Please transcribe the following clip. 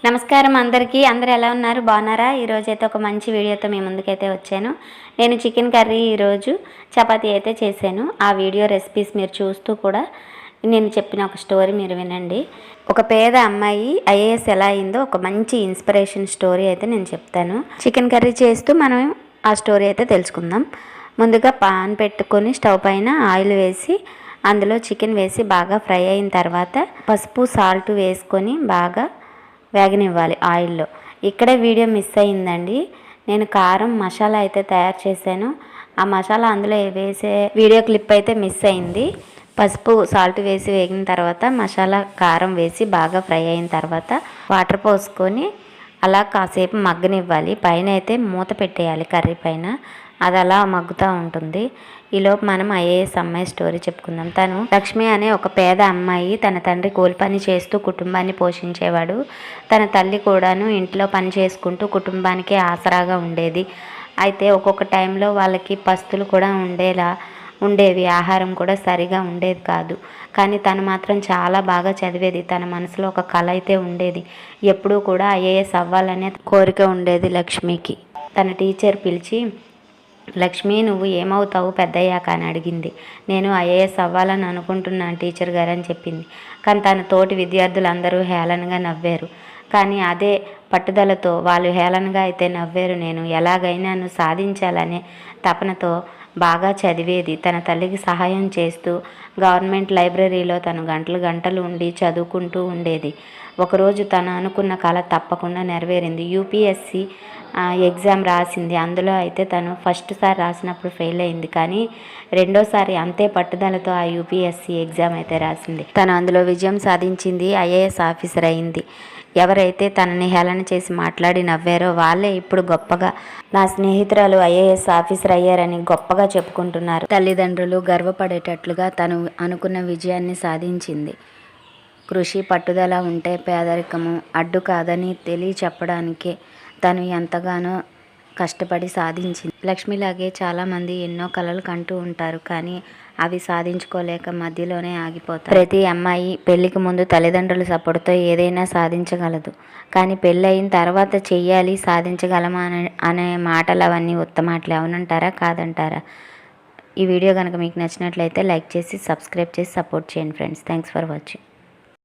నమస్కారం అందరికీ. అందరూ ఎలా ఉన్నారు? బాగున్నారా? ఈరోజు అయితే ఒక మంచి వీడియోతో మీ ముందుకైతే వచ్చాను. నేను చికెన్ కర్రీ ఈరోజు చపాతీ అయితే చేశాను. ఆ వీడియో రెసిపీస్ మీరు చూస్తూ కూడా నేను చెప్పిన ఒక స్టోరీ మీరు వినండి. ఒక పేద అమ్మాయి ఐఏఎస్ ఎలా అయిందో ఒక మంచి ఇన్స్పిరేషన్ స్టోరీ అయితే నేను చెప్తాను. చికెన్ కర్రీ చేస్తూ మనం ఆ స్టోరీ అయితే తెలుసుకుందాం. ముందుగా పాన్ పెట్టుకొని స్టవ్ పైన ఆయిల్ వేసి అందులో చికెన్ వేసి బాగా ఫ్రై అయిన తర్వాత పసుపు సాల్ట్ వేసుకొని బాగా వేగనివ్వాలి ఆయిల్లో. ఇక్కడే వీడియో మిస్ అయిందండి. నేను కారం మసాలా అయితే తయారు చేశాను. ఆ మసాలా అందులో వేసే వీడియో క్లిప్ అయితే మిస్ అయింది. పసుపు సాల్ట్ వేసి వేగిన తర్వాత మసాలా కారం వేసి బాగా ఫ్రై అయిన తర్వాత వాటర్ పోసుకొని అలా కాసేపు మగ్గనివ్వాలి. పైన అయితే మూత పెట్టేయాలి కర్రీ పైన. అది అలా మగ్గుతూ ఉంటుంది. ఈలోపు మనం ఐఏఎస్ అమ్మాయి స్టోరీ చెప్పుకుందాం. తను లక్ష్మి అనే ఒక పేద అమ్మాయి. తన తండ్రి కూలి పని చేస్తూ కుటుంబాన్ని పోషించేవాడు. తన తల్లి కూడాను ఇంట్లో పని చేసుకుంటూ కుటుంబానికి ఆసరాగా ఉండేది. అయితే ఒక్కొక్క టైంలో వాళ్ళకి పస్తులు కూడా ఉండేవి. ఆహారం కూడా సరిగా ఉండేది కాదు. కానీ తను మాత్రం చాలా బాగా చదివేది. తన మనసులో ఒక కళ అయితే ఉండేది. ఎప్పుడూ కూడా ఐఏఎస్ అవ్వాలనే కోరిక ఉండేది లక్ష్మికి. తన టీచర్ పిలిచి, లక్ష్మి నువ్వు ఏమవుతావు పెద్దయ్యాక అని అడిగింది. నేను ఐఏఎస్ అవ్వాలని అనుకుంటున్నాను టీచర్ గారు అని చెప్పింది. కానీ తన తోటి విద్యార్థులందరూ హేళనగా నవ్వారు. కానీ అదే పట్టుదలతో వాళ్ళు హేళనగా అయితే నవ్వారు. నేను ఎలాగైనా సాధించాలనే తపనతో బాగా చదివేది. తన తల్లికి సహాయం చేస్తూ గవర్నమెంట్ లైబ్రరీలో తను గంటలు ఉండి చదువుకుంటూ ఉండేది. ఒకరోజు తను అనుకున్న కళ తప్పకుండా నెరవేరింది. యూపీఎస్సి ఎగ్జామ్ రాసింది. అందులో అయితే తను ఫస్ట్ సారి రాసినప్పుడు ఫెయిల్ అయింది. కానీ రెండోసారి అంతే పట్టుదలతో ఆ యూపీఎస్సి ఎగ్జామ్ అయితే రాసింది. తను అందులో విజయం సాధించింది. ఐఏఎస్ ఆఫీసర్ అయింది. ఎవరైతే తనని హేళన చేసి మాట్లాడి నవ్వారో వాళ్ళే ఇప్పుడు గొప్పగా నా స్నేహితురాలు ఐఏఎస్ ఆఫీసర్ అయ్యారని గొప్పగా చెప్పుకుంటున్నారు. తల్లిదండ్రులు గర్వపడేటట్లుగా తను అనుకున్న విజయాన్ని సాధించింది. కృషి పట్టుదల ఉంటే పేదరికము అడ్డు కాదని చెప్పడానికే తను ఎంతగానో కష్టపడి సాధించింది. లక్ష్మిలాగే చాలామంది ఎన్నో కలలు కంటూ ఉంటారు. కానీ అవి సాధించుకోలేక మధ్యలోనే ఆగిపోతారు. ప్రతి అమ్మాయి పెళ్లికి ముందు తల్లిదండ్రుల సపోర్ట్తో ఏదైనా సాధించగలదు. కానీ పెళ్ళి అయిన తర్వాత చెయ్యాలి సాధించగలమా అనే మాటలు అవన్నీ ఉత్తమాటలు. అవునంటారా కాదంటారా? ఈ వీడియో కనుక మీకు నచ్చినట్లయితే లైక్ చేసి సబ్స్క్రైబ్ చేసి సపోర్ట్ చేయండి ఫ్రెండ్స్. Thanks for watching.